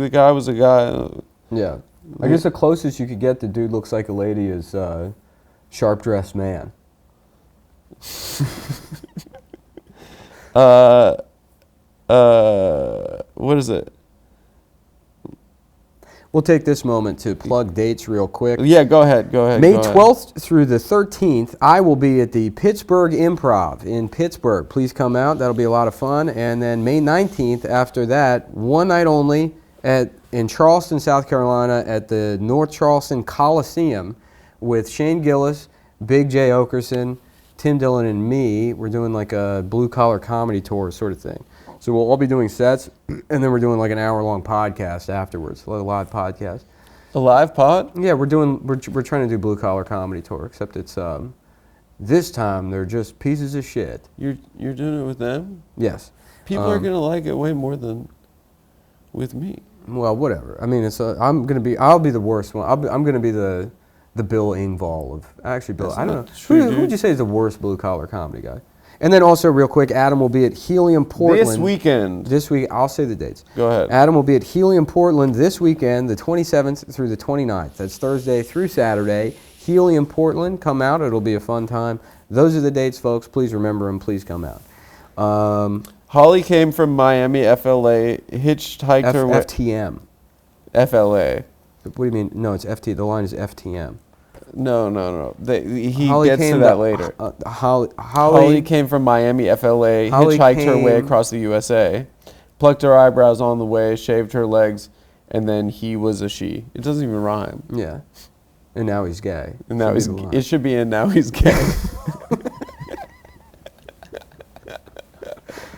guy was a guy. Yeah. I guess the closest you could get to "Dude Looks Like a Lady" is "Sharp Dressed Man." What is it? We'll take this moment to plug dates real quick. Yeah, go ahead. May 12th through the 13th, I will be at the Pittsburgh IMPROV in Pittsburgh. Please come out. That'll be a lot of fun. And then May 19th, after that, one night only in Charleston, South Carolina at the North Charleston Coliseum with Shane Gillis, Big J. Okerson, Tim Dillon, and me. We're doing like a blue-collar comedy tour sort of thing. So we'll all be doing sets, and then we're doing like an hour-long podcast afterwards, like a live podcast. A live pod? Yeah, we're trying to do blue collar comedy tour, except it's this time they're just pieces of shit. You're doing it with them? Yes. People are gonna like it way more than with me. Well, whatever. I mean, I'll be the worst one. I'm gonna be the Bill Engvall of actually Bill. That's I don't not know true, who would you say is the worst blue collar comedy guy. And then also real quick, Adam will be at HELIUM Portland This weekend. This week, I'll say the dates. Go ahead. Adam will be at HELIUM Portland this weekend, the 27th through the 29th. That's Thursday through Saturday. HELIUM Portland, come out. It'll be a fun time. Those are the dates, folks. Please remember them. Please come out. Holly came from Miami, FLA, hitchhiked her way. FTM. FLA. What do you mean? No, it's FT. The line is FTM. No. He Holly gets came to that later. Holly came from Miami, FLA, Holly hitchhiked her way came- across the USA, plucked her eyebrows on the way, shaved her legs, and then he was a she. It doesn't even rhyme. Yeah. And now he's gay. And now Should be the line. it should be in now he's gay.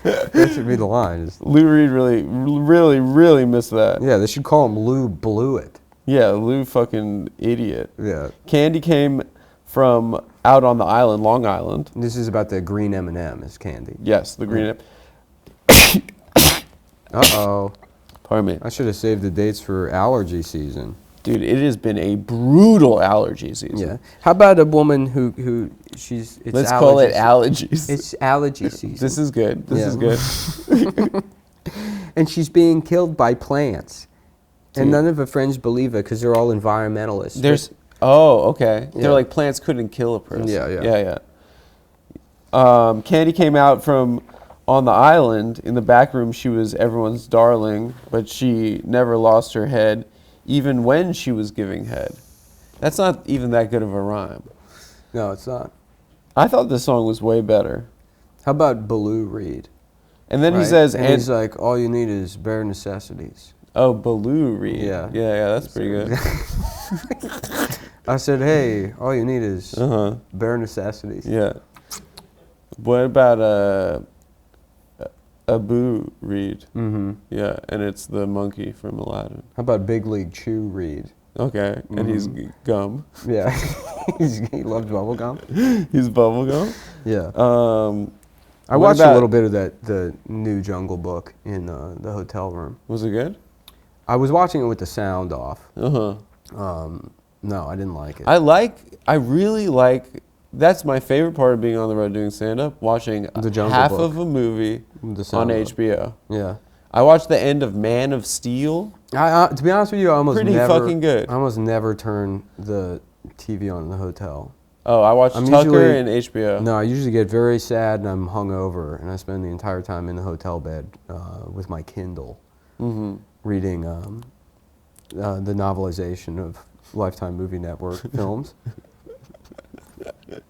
That should be the line. Lou Reed really missed that. Yeah, they should call him Lou Blew It. Yeah, Lou fucking idiot. Yeah. Candy came from out on the island, Long Island. This is about the green M&M is candy. Yes, the green. Uh-oh. Pardon me. I should have saved the dates for allergy season. Dude, it has been a brutal allergy season. Yeah. How about a woman who she's it's Let's allergy call it se- allergies. It's allergy season. This is good. This Yeah. is good. And she's being killed by plants. And Dude. none of her friends believe her because they're all environmentalists. Okay. Yeah. They're like plants couldn't kill a person. Yeah. Candy came out from on the island. In the back room, she was everyone's darling, but she never lost her head, even when she was giving head. That's not even that good of a rhyme. No, it's not. I thought this song was way better. How about Baloo Reed? And then he right? says, and he's like, all you need is bare necessities. oh, Baloo Reed. Yeah. Yeah, that's pretty good. I said, hey, all you need is bare necessities. Yeah. What about Abu Reed? Mm-hmm. Yeah, and it's the monkey from Aladdin. How about Big League Chew Reed? Okay, and he's gum. Yeah, he loves bubble gum. He's bubblegum. Yeah. I what watched a about- little bit of the new Jungle Book in the hotel room. Was it good? I was watching it with the sound off. Uh-huh. No, I didn't like it. I really like, that's my favorite part of being on the road doing stand-up, watching The Jungle half Book. of a movie The on sound off. HBO. Yeah. I watched the end of Man of Steel. To be honest with you, I almost Pretty never, fucking good. I almost never turn the TV on in the hotel. Oh, I watched I'm Tucker usually- and HBO. No, I usually get very sad and I'm hungover, and I spend the entire time in the hotel bed with my Kindle, reading the novelization of Lifetime Movie Network films.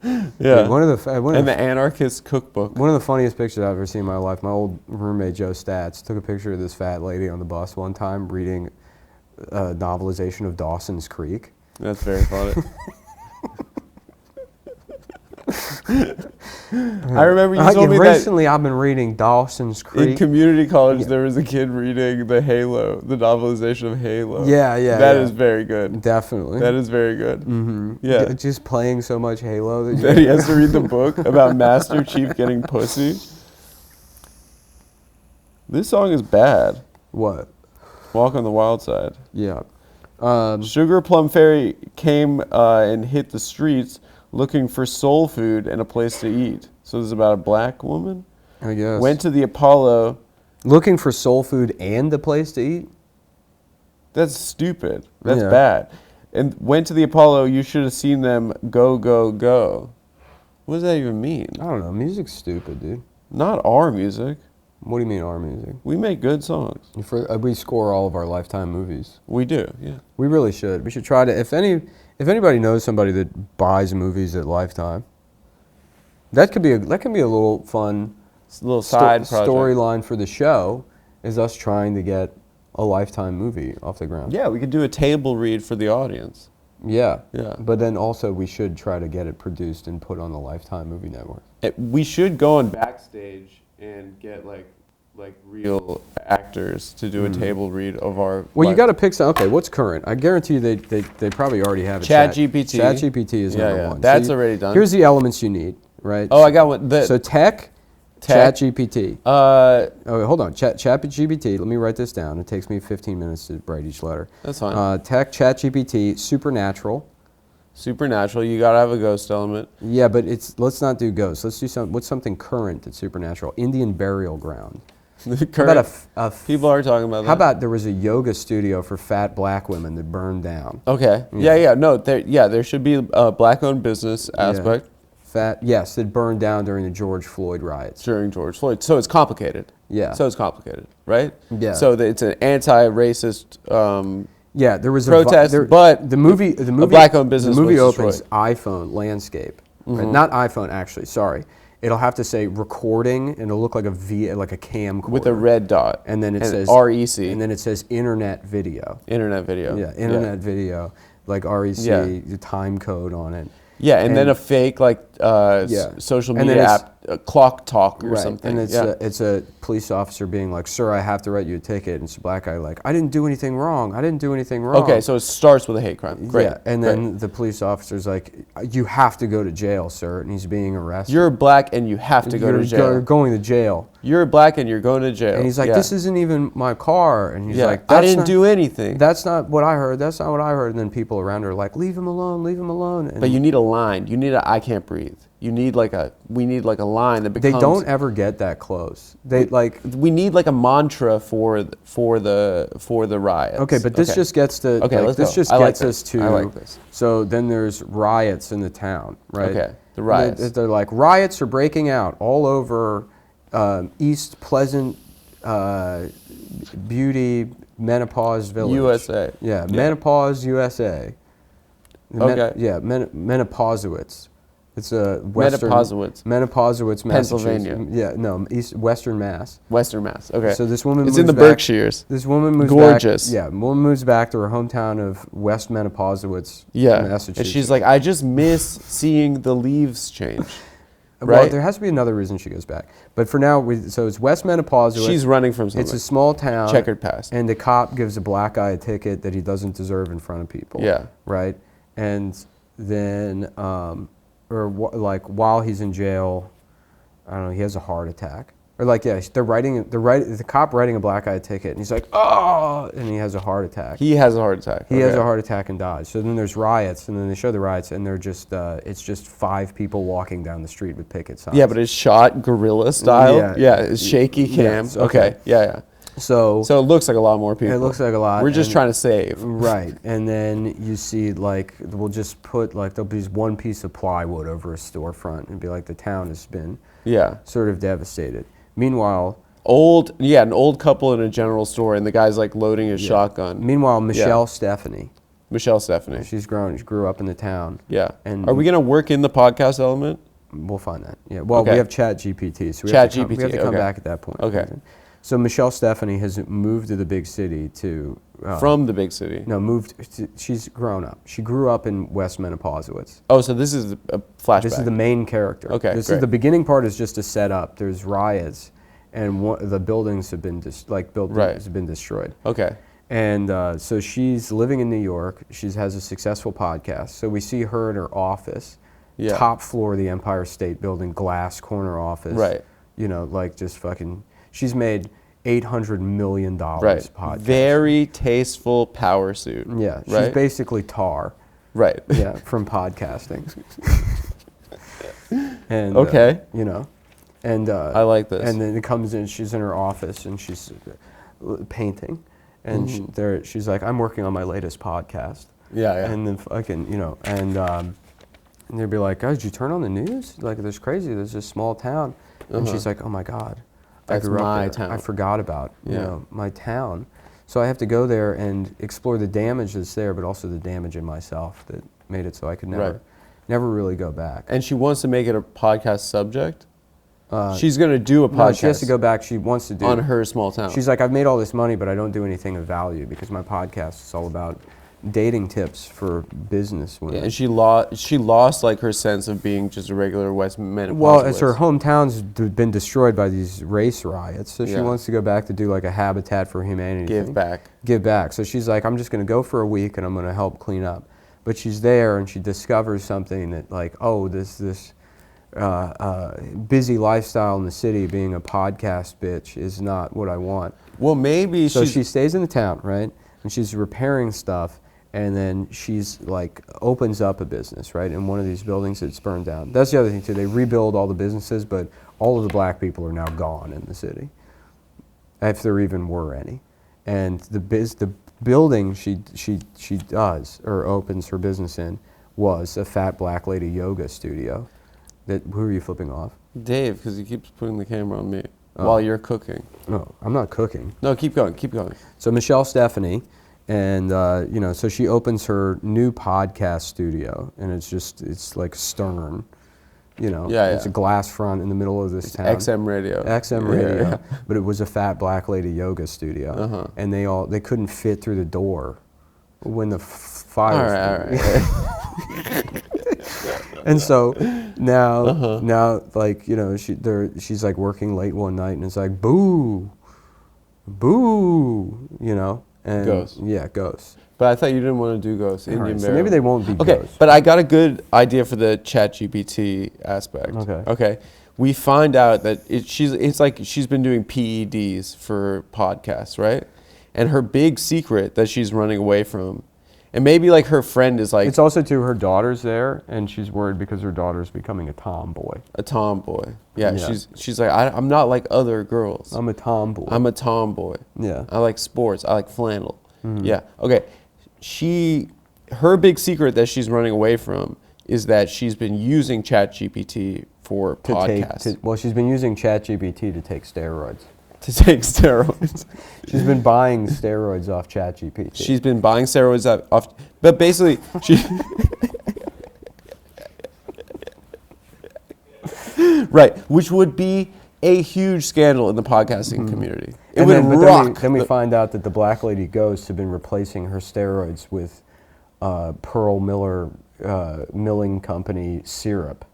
Yeah. Dude, one of The Anarchist Cookbook. one of the funniest pictures I've ever seen in my life. My old roommate Joe Stats took a picture of this fat lady on the bus one time reading a novelization of Dawson's Creek. That's very funny. I remember you told me that recently I've been reading Dawson's in Creek. community college there was a kid reading the novelization of Halo. Yeah. That is very good. Definitely. That is very good. Mm-hmm. Yeah. Just playing so much Halo that That he has to read the book about Master Chief getting pussy. This song is bad. What? Walk on the Wild Side. Yeah. Sugar Plum Fairy came and hit the streets looking for soul food and a place to eat. So this is about a black woman. I guess. Went to the Apollo. Looking for soul food and a place to eat? That's stupid. That's Yeah. bad. And went to the Apollo. You should have seen them go, go, go. What does that even mean? I don't know. Music's stupid, dude. Not our music. What do you mean our music? We make good songs. We score all of our Lifetime movies. We do, yeah. We really should. We should try to. If anybody knows somebody that buys movies at Lifetime, that can be a little fun It's a little side project. storyline for the show. Is us trying to get a Lifetime movie off the ground. Yeah, we could do a table read for the audience. Yeah. Yeah. But then also we should try to get it produced and put on the Lifetime Movie Network. We should go on backstage and get like real actors to do a table read of our. Well, you got to pick some. Okay, what's current? I guarantee you they probably already have it. ChatGPT. ChatGPT is number Yeah, one. that's already done. Here's the elements you need, right? Oh, I got one. So tech, ChatGPT. Oh, wait, hold on. ChatGPT. Let me write this down. It takes me 15 minutes to write each letter. That's fine. Tech, ChatGPT, Supernatural. Supernatural. You gotta have a ghost element. Yeah, but let's not do ghosts. Let's do what's something current that's supernatural? Indian Burial Ground. How about People are talking about that. How about there was a yoga studio for fat black women that burned down? Okay. Yeah. No. There should be a black-owned business aspect Yes, that burned down during the George Floyd riots. during George Floyd. So it's complicated. Yeah. So it's complicated, right? Yeah. So it's an anti-racist. Yeah, there was protest, but the movie black-owned business The movie was opens destroyed. iPhone landscape, right? Not iPhone actually. Sorry, it'll have to say recording, and it'll look like a camcorder With a red dot. and then it says REC. and then it says internet video. Internet video. Yeah, internet video, like REC, the time code on it. Yeah, and then a fake Yeah. social And then media it's- app, Clock Talk or Right, something. and it's a police officer being like, "Sir, I have to write you a ticket," and it's a black guy like, "I didn't do anything wrong. I didn't do anything wrong." Okay, so it starts with a hate crime. Great. Yeah, and then the police officer's like, "You have to go to jail, sir," and he's being arrested. You're black and you have to go to jail. You're going to jail. You're black and you're going to jail. And he's like, Yeah. "This isn't even my car," and he's Yeah. like, I "That's didn't not- do anything. That's not what I heard. That's not what I heard." And then people around her are like, "Leave him alone. Leave him alone." And But you need a line. You need a I can't breathe. You need we need like a line that becomes. they don't ever get that close. They like. We need like a mantra for the riots. Okay, but this just gets to. Okay, like, let's this go. just I like gets us this. to. I like this. So then there's riots in the town, right? Okay, the And riots. They're like riots are breaking out all over East Pleasant Beauty Menopause Village, USA. Yeah, Menopause USA. Okay. Menopausewitz. It's a western. Menopausewitz, Pennsylvania. Massachusetts. Yeah, no, Western Mass. Western Mass. Okay. So this woman it's moves in the back, Berkshires. This woman moves Gorgeous. back. Yeah, woman moves back to her hometown of West Menopausewitz, Yeah. Massachusetts. And she's like, I just miss seeing the leaves change. Well, Right? there has to be another reason she goes back. But for now, so it's West Menopausewitz. She's running from something. It's a small town. Checkered past. And the cop gives a black guy a ticket that he doesn't deserve in front of people. Yeah. Right? And then, while he's in jail, I don't know, he has a heart attack. Or the cop writing a black guy a ticket, and he's like, oh, and he has a heart attack. He has a heart attack. He has a heart attack and dies. So then there's riots, and then they show the riots, and they're just, it's just 5 people walking down the street with picket signs. Yeah, but it's shot guerrilla style. Yeah. Yeah, it's shaky cam. Yes, okay. Yeah. So So it looks like a lot more people. it looks like a lot. We're just and- trying to save. Right, and then you see we'll just put there'll be just one piece of plywood over a storefront and be like the town has been Yeah. sort of devastated. Meanwhile, An old couple in a general store, and the guy's like loading his shotgun. Michelle Stephanie, Michelle Stephanie. she grew up in the town. Yeah. And Are we gonna work in the podcast element? We'll find that. Yeah. Well, Okay. we have ChatGPT, so we have to come okay. back at that point. Okay. So Michelle Stephanie has moved to the big city to From the big city. she's grown up. She grew up in West Menopausewitz. Oh, so this is a flashback. This is the main character. Okay, This great. is the beginning part is just a setup. There's riots, and the buildings have been have been destroyed. Okay. And so she's living in New York. She has a successful podcast. So we see her in her office, Yeah. top floor of the Empire State Building, glass corner office. Right. You know, like just fucking. She's made $800 million Right. podcast. Very tasteful power suit. Yeah. She's Right. basically Tar. Right. Yeah, from podcasting. And Okay. And I like this. And then it comes in. She's in her office and she's painting, and she's like, "I'm working on my latest podcast." Yeah. And then fucking and they'd be like, "Guys, did you turn on the news? Like, there's this small town," and she's like, "Oh my God, That's I grew up my there. town. I forgot about Yeah. my town." So I have to go there and explore the damage that's there, but also the damage in myself that made it so I could never really go back. And she wants to make it a podcast subject. She's gonna do a podcast. No, she has to go back. She wants to do on her small town. She's like, I've made all this money, but I don't do anything of value because my podcast is all about dating tips for business women. Yeah, and she lost like her sense of being just a regular West Menopausewitz. Well, as her hometown's been destroyed by these race riots, so she Yeah. wants to go back to do like a Habitat for Humanity Give thing. back. Give back. So she's like, I'm just going to go for a week and I'm going to help clean up. But she's there and she discovers something that like, oh, this busy lifestyle in the city, being a podcast bitch, is not what I want. Well, maybe So she stays in the town, right? And she's repairing stuff, and then she's like opens up a business, right, in one of these buildings that's burned down. That's the other thing too. They rebuild all the businesses, but all of the black people are now gone in the city, if there even were any. And the building she does or opens her business in was a fat black lady yoga studio. Who are you flipping off? Dave, because he keeps putting the camera on me while you're cooking. No, I'm not cooking. No, keep going. Keep going. So Michelle Stephanie, and so she opens her new podcast studio, and it's like stern, it's a glass front in the middle of this town. XM radio. XM radio, but it was a fat black lady yoga studio, and they couldn't fit through the door when the fire. All right. And so now, she's like working late one night, and it's like boo, and Ghosts. Yeah, ghosts. But I thought you didn't want to do ghosts. Indian Right, so burial. maybe they won't be Okay, ghosts. but I got a good idea for the ChatGPT aspect. Okay. We find out that it's like she's been doing PEDs for podcasts, right? And her big secret that she's running away from, and maybe like her friend is like It's also too, her daughter's there, and she's worried because her daughter's becoming a tomboy. a tomboy. Yeah, Yeah. she's like, I'm not like other girls. I'm a tomboy. I'm a tomboy. Yeah. I like sports. I like flannel. Yeah. Okay. Her big secret that she's running away from is that she's been using ChatGPT for podcasts. Well, she's been using ChatGPT to take steroids. To take steroids. She's been buying steroids off ChatGPT. She's been buying steroids off, but basically Right, which would be a huge scandal in the podcasting community. It And would then, but rock. then we find out that the black lady ghosts have been replacing her steroids with Pearl Miller Milling Company syrup.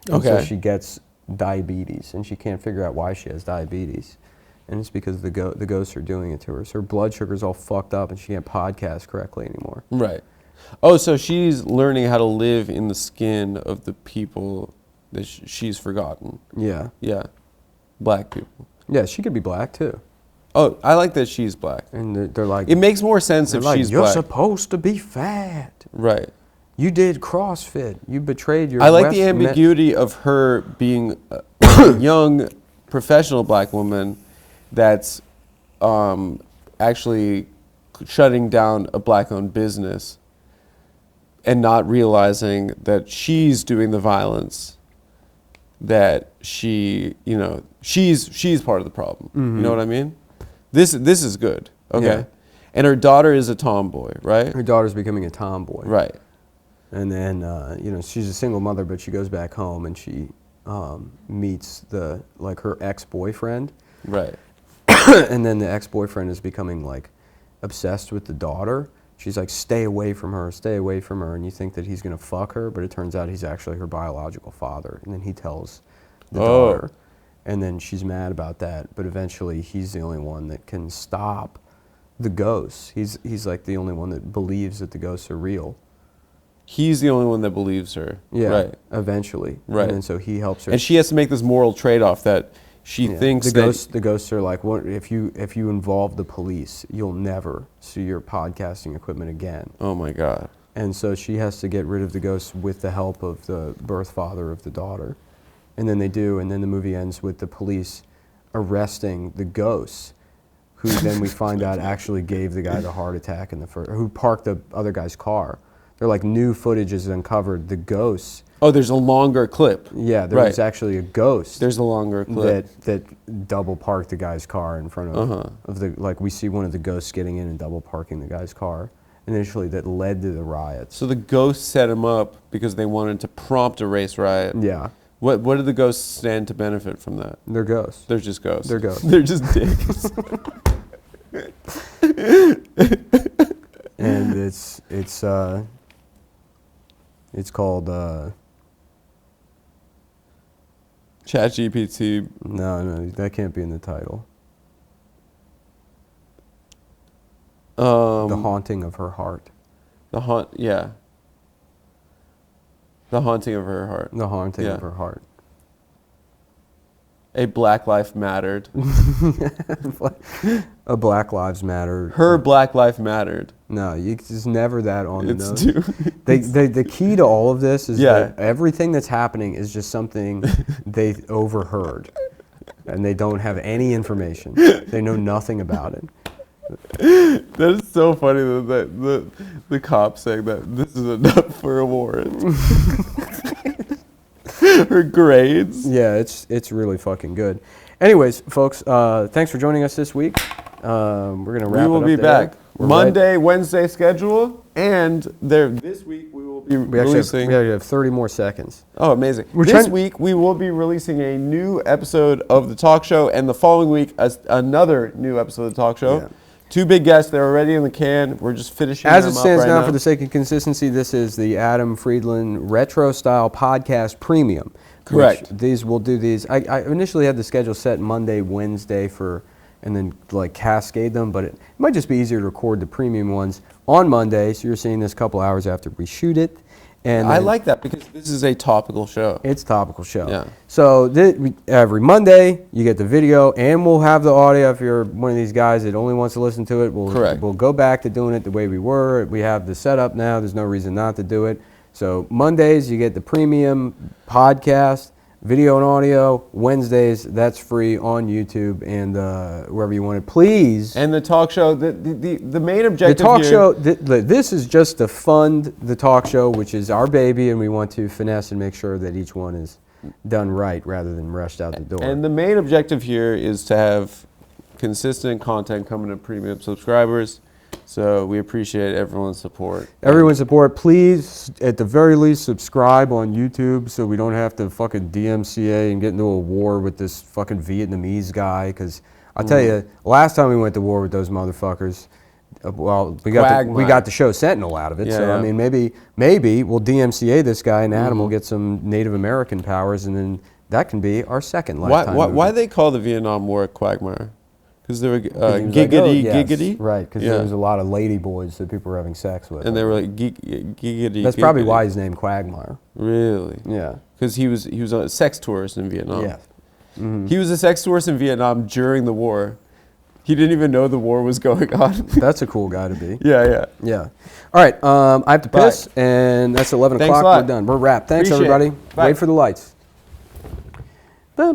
And so Okay. she gets diabetes, and she can't figure out why she has diabetes. And it's because the ghosts are doing it to her. So her blood sugar's all fucked up, and she can't podcast correctly anymore. Right. Oh, so she's learning how to live in the skin of the people that she's forgotten. Yeah. Yeah. Black people. Yeah, she could be black, too. Oh, I like that she's black. And they're like... It makes more sense they're if like, she's you're black. supposed to be fat. Right. You did CrossFit. You betrayed your... I like the ambiguity of her being a young professional black woman that's actually shutting down a black-owned business and not realizing that she's doing the violence, that she's part of the problem. You know what I mean? This is good. Okay. Yeah. And her daughter is a tomboy, right? Her daughter's becoming a tomboy. Right. And then, she's a single mother, but she goes back home and she meets her ex-boyfriend. Right. And then the ex-boyfriend is becoming like obsessed with the daughter. She's like, stay away from her, stay away from her. And you think that he's going to fuck her, but it turns out he's actually her biological father. And then he tells the daughter. And then she's mad about that. But eventually he's the only one that can stop the ghosts. He's like the only one that believes that the ghosts are real. He's the only one that believes her. Yeah, Right. eventually. Right. And then so he helps her. And she has to make this moral trade-off that she thinks the ghosts are like, what if you involve the police, you'll never see your podcasting equipment again. Oh my God. And so she has to get rid of the ghosts with the help of the birth father of the daughter. And then they do, and then the movie ends with the police arresting the ghosts, who then we find out actually gave the guy the heart attack who parked the other guy's car. They're like, new footage is uncovered. The ghosts. Oh, there's a longer clip. Yeah, there was actually a ghost. There's a longer clip. That double parked the guy's car in front of we see one of the ghosts getting in and double parking the guy's car. Initially, that led to the riots. So the ghosts set him up because they wanted to prompt a race riot. Yeah. What do the ghosts stand to benefit from that? They're ghosts. They're just ghosts. They're ghosts. They're just dicks. And it's called ChatGPT. no, that can't be in the title. The The Haunting of Her Heart. Yeah. The Haunting of Her Heart. The Haunting Yeah. of Her Heart. A Black Life Mattered. A Black Lives Matter. Her Black Life Mattered. No, it's never that on the It's nose. too. The key to all of this is Yeah. that everything that's happening is just something they overheard. And they don't have any information. They know nothing about it. That is so funny that the cop saying that this is enough for a warrant. Her grades. Yeah, it's really fucking good. Anyways, folks, thanks for joining us this week. We're gonna wrap. We will it up be there. back We're Monday, Wednesday schedule, and this week we will be We actually releasing. have 30 more seconds. Oh, amazing! We're This trying- week we will be releasing a new episode of the talk show, and the following week another new episode of the talk show. Yeah. Two big guests. They're already in the can. We're just finishing As them it up stands right now, for the sake of consistency, this is the Adam Friedland Retro Style Podcast Premium. Correct. We'll do these. I initially had the schedule set Monday, Wednesday and then like cascade them, but it might just be easier to record the premium ones on Monday, so you're seeing this a couple hours after we shoot it. And I then like that because this is a topical show. it's a topical show. Yeah. So every Monday you get the video, and we'll have the audio. If you're one of these guys that only wants to listen to it, Correct. We'll go back to doing it the way we were. We have the setup now. There's no reason not to do it. So Mondays you get the premium podcast, video and audio. Wednesdays that's free on YouTube and wherever you want it. Please. And the talk show, the main The objective talk here, show, this is just to fund the talk show, which is our baby, and we want to finesse and make sure that each one is done right rather than rushed out the door. And the main objective here is to have consistent content coming to premium subscribers. So we appreciate everyone's support. Everyone's support. Please, at the very least, subscribe on YouTube so we don't have to fucking DMCA and get into a war with this fucking Vietnamese guy. Because I'll tell you, last time we went to war with those motherfuckers, well, we got the show Sentinel out of it. Yeah, so I mean, maybe we'll DMCA this guy and Adam will get some Native American powers, and then that can be our second lifetime. Why they call the Vietnam War a quagmire? Because they were giggity, like, oh, yes, giggity. right? Because there was a lot of lady boys that people were having sex with, And they were like giggity. That's probably why his name Quagmire. Really? Yeah. Because he was on a sex tourist in Vietnam. Yeah. He was a sex tourist in Vietnam during the war. He didn't even know the war was going on. That's a cool guy to be. Yeah. Yeah. All right. I have to piss, and that's 11 Thanks o'clock. a lot. We're done. We're wrapped. Thanks, Appreciate everybody. it. Bye. Wait for the lights. So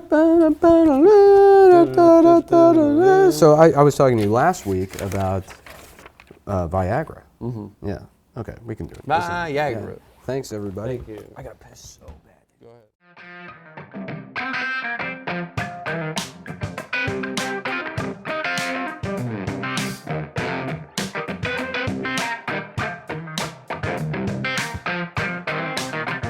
I was talking to you last week about Viagra. Yeah. Okay, we can do it. Viagra. Yeah. Thanks, everybody. Thank you. I got to piss so bad.